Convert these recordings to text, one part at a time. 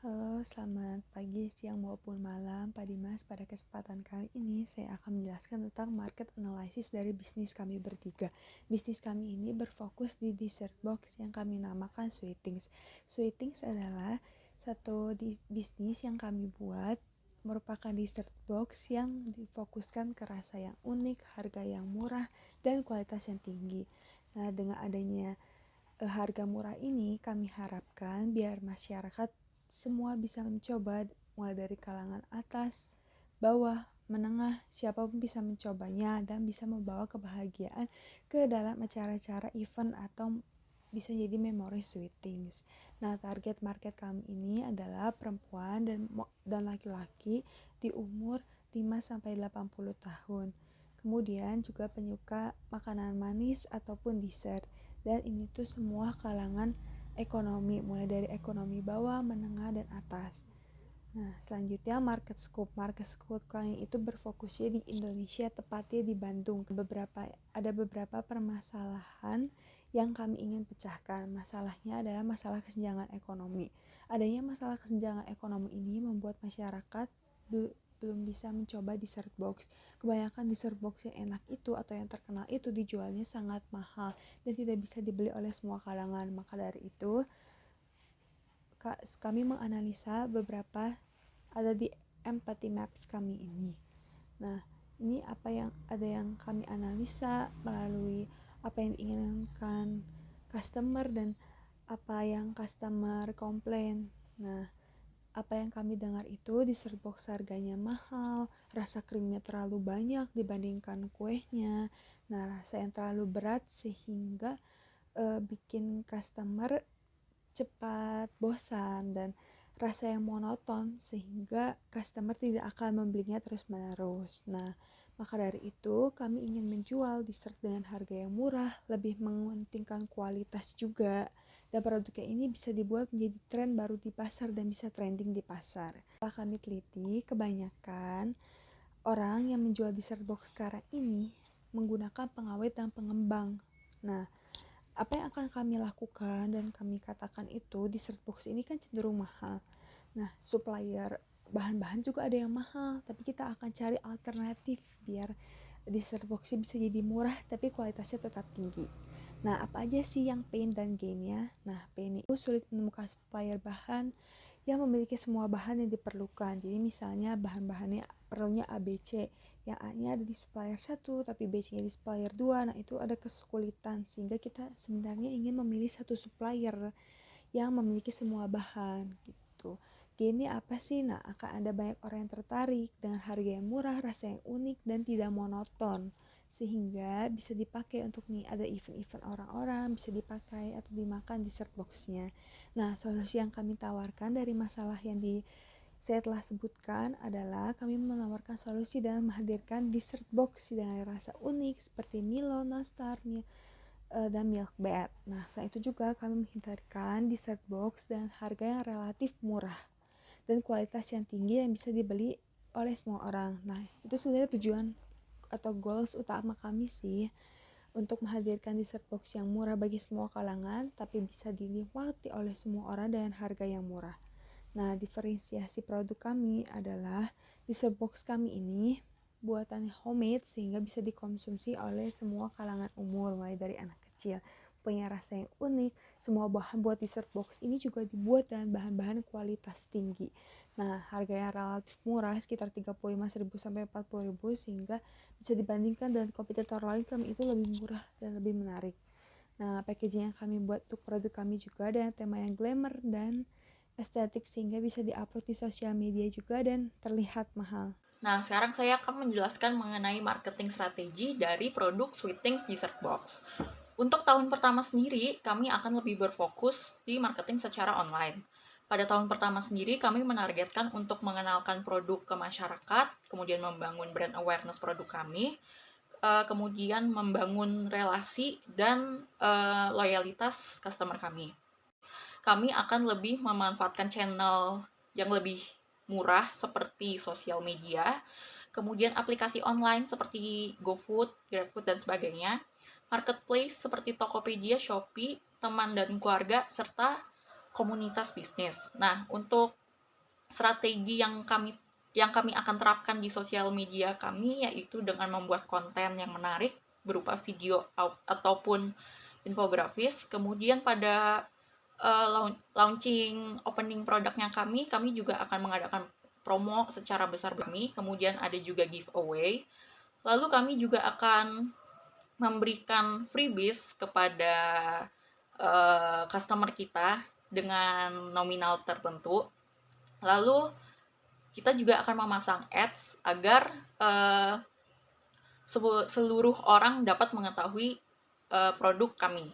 Halo, selamat pagi, siang maupun malam Pak Dimas. Pada kesempatan kali ini saya akan menjelaskan tentang market analysis dari bisnis kami bertiga. Bisnis kami ini berfokus di dessert box yang kami namakan Sweetings. Sweetings adalah satu bisnis yang kami buat, merupakan dessert box yang difokuskan ke rasa yang unik, harga yang murah, dan kualitas yang tinggi. Nah, dengan adanya harga murah ini kami harapkan biar masyarakat semua bisa mencoba, mulai dari kalangan atas, bawah, menengah, siapapun bisa mencobanya dan bisa membawa kebahagiaan ke dalam acara-acara event atau bisa jadi memori sweetings. Nah, target market kami ini adalah perempuan dan laki-laki di umur 5-80 tahun. Kemudian juga penyuka makanan manis ataupun dessert. Dan ini tuh semua kalangan ekonomi, mulai dari ekonomi bawah, menengah, dan atas. Nah, selanjutnya market scope. Market scope kami itu berfokusnya di Indonesia, tepatnya di Bandung. Ada beberapa permasalahan yang kami ingin pecahkan. Masalahnya adalah masalah kesenjangan ekonomi. Adanya masalah kesenjangan ekonomi ini membuat masyarakat belum bisa mencoba dessert box. Kebanyakan dessert box yang enak itu atau yang terkenal itu dijualnya sangat mahal dan tidak bisa dibeli oleh semua kalangan. Maka dari itu kami menganalisa beberapa ada di empathy maps kami ini. Nah, ini ada yang kami analisa melalui apa yang diinginkan customer dan apa yang customer komplain. Nah, apa yang kami dengar itu dessert box harganya mahal, rasa krimnya terlalu banyak dibandingkan kuehnya. Nah, rasa yang terlalu berat sehingga bikin customer cepat bosan, dan rasa yang monoton sehingga customer tidak akan membelinya terus-menerus. Nah, maka dari itu kami ingin menjual dessert dengan harga yang murah, lebih mementingkan kualitas juga. Dan produknya ini bisa dibuat menjadi tren baru di pasar dan bisa trending di pasar. Setelah kami teliti, kebanyakan orang yang menjual dessert box sekarang ini menggunakan pengawet dan pengembang. Nah, apa yang akan kami lakukan dan kami katakan itu dessert box ini kan cenderung mahal. Nah, supplier bahan-bahan juga ada yang mahal, tapi kita akan cari alternatif biar dessert boxnya bisa jadi murah tapi kualitasnya tetap tinggi. Nah, apa aja sih yang pain dan gainnya? Nah, pain itu sulit menemukan supplier bahan yang memiliki semua bahan yang diperlukan. Jadi misalnya bahan-bahannya perlunya ABC, yang A-nya ada di supplier 1 tapi B-nya di supplier 2. Nah, itu ada kesulitan sehingga kita sebenarnya ingin memilih satu supplier yang memiliki semua bahan gitu. Gainnya apa sih? Nah, akan ada banyak orang yang tertarik dengan harga yang murah, rasa yang unik, dan tidak monoton. Sehingga bisa dipakai untuk nih ada event-event orang-orang, bisa dipakai atau dimakan dessert boxnya. Nah, solusi yang kami tawarkan dari masalah yang saya telah sebutkan adalah kami menawarkan solusi dengan menghadirkan dessert box dengan rasa unik seperti Milo, Nastar, dan milk bed. Nah, selain itu juga kami menghindarkan dessert box dengan harga yang relatif murah dan kualitas yang tinggi yang bisa dibeli oleh semua orang. Nah, itu sebenarnya tujuan atau goals utama kami sih, untuk menghadirkan dessert box yang murah bagi semua kalangan tapi bisa dinikmati oleh semua orang dengan harga yang murah. Nah, diferensiasi produk kami adalah dessert box kami ini buatan homemade sehingga bisa dikonsumsi oleh semua kalangan umur, mulai dari anak kecil. Punya rasa yang unik, semua bahan buat dessert box ini juga dibuat dengan bahan-bahan kualitas tinggi. Nah, harganya relatif murah, sekitar 35.000 sampai 40.000, sehingga bisa dibandingkan dengan kompetitor lain kami itu lebih murah dan lebih menarik. Nah, packaging yang kami buat untuk produk kami juga dengan tema yang glamour dan estetik sehingga bisa diupload di sosial media juga dan terlihat mahal. Nah, sekarang saya akan menjelaskan mengenai marketing strategi dari produk Sweetings Dessert Box. Untuk tahun pertama sendiri, kami akan lebih berfokus di marketing secara online. Pada tahun pertama sendiri, kami menargetkan untuk mengenalkan produk ke masyarakat, kemudian membangun brand awareness produk kami, kemudian membangun relasi dan loyalitas customer kami. Kami akan lebih memanfaatkan channel yang lebih murah seperti sosial media, kemudian aplikasi online seperti GoFood, GrabFood, dan sebagainya, marketplace seperti Tokopedia, Shopee, teman dan keluarga, serta komunitas bisnis. Nah, untuk strategi yang kami akan terapkan di sosial media kami yaitu dengan membuat konten yang menarik berupa video ataupun infografis. Kemudian pada launching opening produknya kami juga akan mengadakan promo secara besar kami. Kemudian ada juga giveaway. Lalu kami juga akan memberikan freebies kepada customer kita dengan nominal tertentu. Lalu kita juga akan memasang ads agar seluruh orang dapat mengetahui produk kami.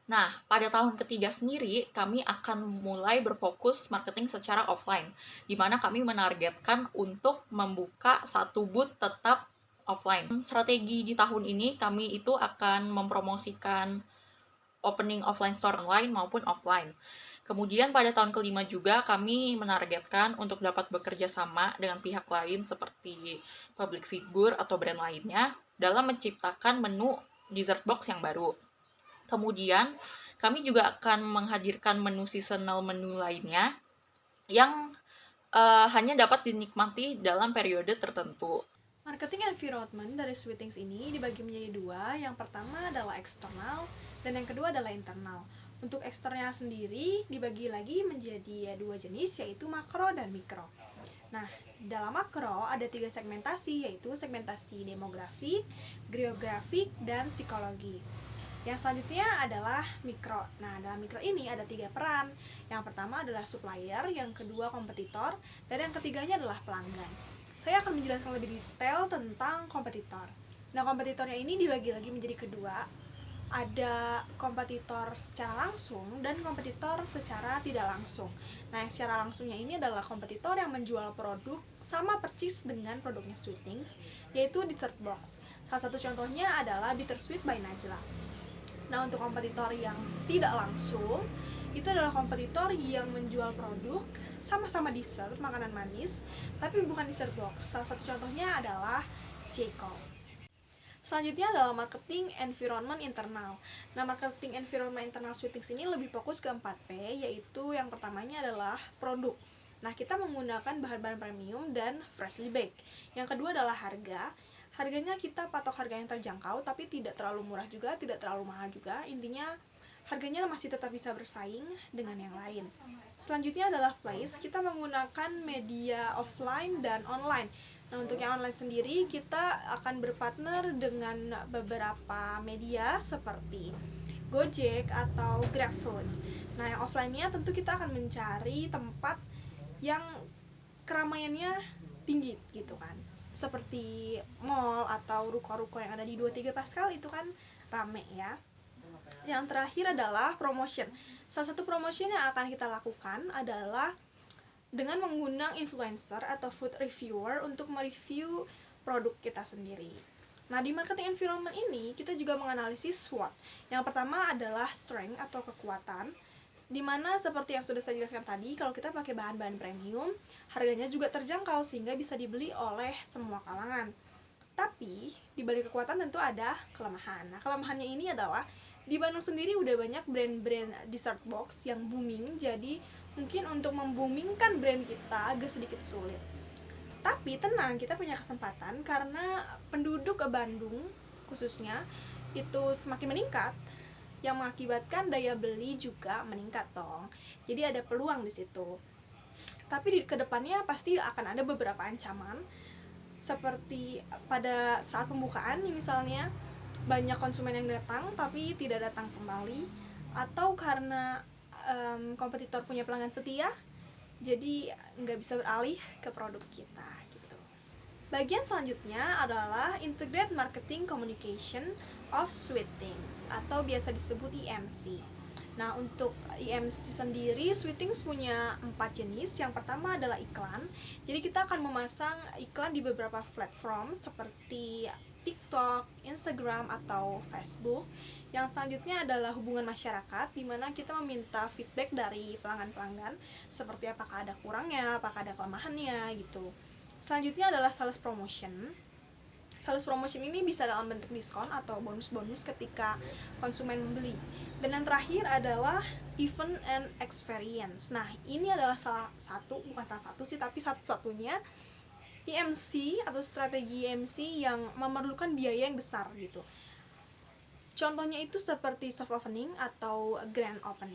Nah, pada tahun ketiga sendiri, kami akan mulai berfokus marketing secara offline, di mana kami menargetkan untuk membuka satu booth tetap offline. Strategi di tahun ini, kami itu akan mempromosikan opening offline store online maupun offline. Kemudian pada tahun kelima juga kami menargetkan untuk dapat bekerja sama dengan pihak lain seperti public figure atau brand lainnya dalam menciptakan menu dessert box yang baru. Kemudian kami juga akan menghadirkan menu seasonal menu lainnya yang hanya dapat dinikmati dalam periode tertentu. Marketing environment dari Sweetings ini dibagi menjadi dua. Yang pertama adalah eksternal dan yang kedua adalah internal. Untuk eksternal sendiri dibagi lagi menjadi dua jenis, yaitu makro dan mikro. Nah, dalam makro ada 3 segmentasi, yaitu segmentasi demografik, geografik, dan psikologi. Yang selanjutnya adalah mikro. Nah, dalam mikro ini ada 3 peran. Yang pertama adalah supplier, yang kedua kompetitor, dan yang ketiganya adalah pelanggan. Saya akan menjelaskan lebih detail tentang kompetitor. Nah, kompetitornya ini dibagi lagi menjadi kedua. Ada kompetitor secara langsung dan kompetitor secara tidak langsung. Nah, yang secara langsungnya ini adalah kompetitor yang menjual produk sama persis dengan produknya Sweetings, yaitu dessert box. Salah satu contohnya adalah Bittersweet by Najla. Nah, untuk kompetitor yang tidak langsung, itu adalah kompetitor yang menjual produk sama-sama dessert, makanan manis, tapi bukan dessert box. Salah satu contohnya adalah J.Co. Selanjutnya adalah marketing environment internal. Nah, marketing environment internal Sweetings ini lebih fokus ke 4P, yaitu yang pertamanya adalah produk. Nah, kita menggunakan bahan-bahan premium dan freshly baked. Yang kedua adalah harga. Harganya kita patok harga yang terjangkau, tapi tidak terlalu murah juga, tidak terlalu mahal juga. Intinya, harganya masih tetap bisa bersaing dengan yang lain. Selanjutnya adalah place. Kita menggunakan media offline dan online. Nah, untuk yang online sendiri, kita akan berpartner dengan beberapa media seperti Gojek atau GrabFood. Nah, yang offline-nya tentu kita akan mencari tempat yang keramaiannya tinggi gitu kan. Seperti mall atau ruko-ruko yang ada di 23 Pascal itu kan rame ya. Yang terakhir adalah promotion. Salah satu promotion yang akan kita lakukan adalah dengan mengundang influencer atau food reviewer untuk mereview produk kita sendiri. Nah, di marketing environment ini kita juga menganalisis SWOT. Yang pertama adalah strength atau kekuatan, di mana seperti yang sudah saya jelaskan tadi, kalau kita pakai bahan-bahan premium, harganya juga terjangkau sehingga bisa dibeli oleh semua kalangan. Tapi di balik kekuatan tentu ada kelemahan. Nah, kelemahannya ini adalah di Bandung sendiri udah banyak brand-brand dessert box yang booming, jadi mungkin untuk memboomingkan brand kita agak sedikit sulit. Tapi tenang, kita punya kesempatan karena penduduk Bandung khususnya itu semakin meningkat, yang mengakibatkan daya beli juga meningkat dong. Jadi ada peluang di situ. Tapi di kedepannya pasti akan ada beberapa ancaman, seperti pada saat pembukaan misalnya banyak konsumen yang datang tapi tidak datang kembali, atau karena kompetitor punya pelanggan setia, jadi nggak bisa beralih ke produk kita gitu. Bagian selanjutnya adalah Integrated Marketing Communication of Sweetings atau biasa disebut IMC. Nah, untuk IMC sendiri, Sweetings punya 4 jenis. Yang pertama adalah iklan. Jadi kita akan memasang iklan di beberapa platform seperti TikTok, Instagram, atau Facebook. Yang selanjutnya adalah hubungan masyarakat, di mana kita meminta feedback dari pelanggan-pelanggan seperti apakah ada kurangnya, apakah ada kelemahannya gitu. Selanjutnya adalah sales promotion. Sales promotion ini bisa dalam bentuk diskon atau bonus-bonus ketika konsumen membeli. Dan yang terakhir adalah event and experience. Nah, ini adalah bukan salah satu sih, tapi satu-satunya EMC atau strategi EMC yang memerlukan biaya yang besar gitu. Contohnya itu seperti soft opening atau grand opening.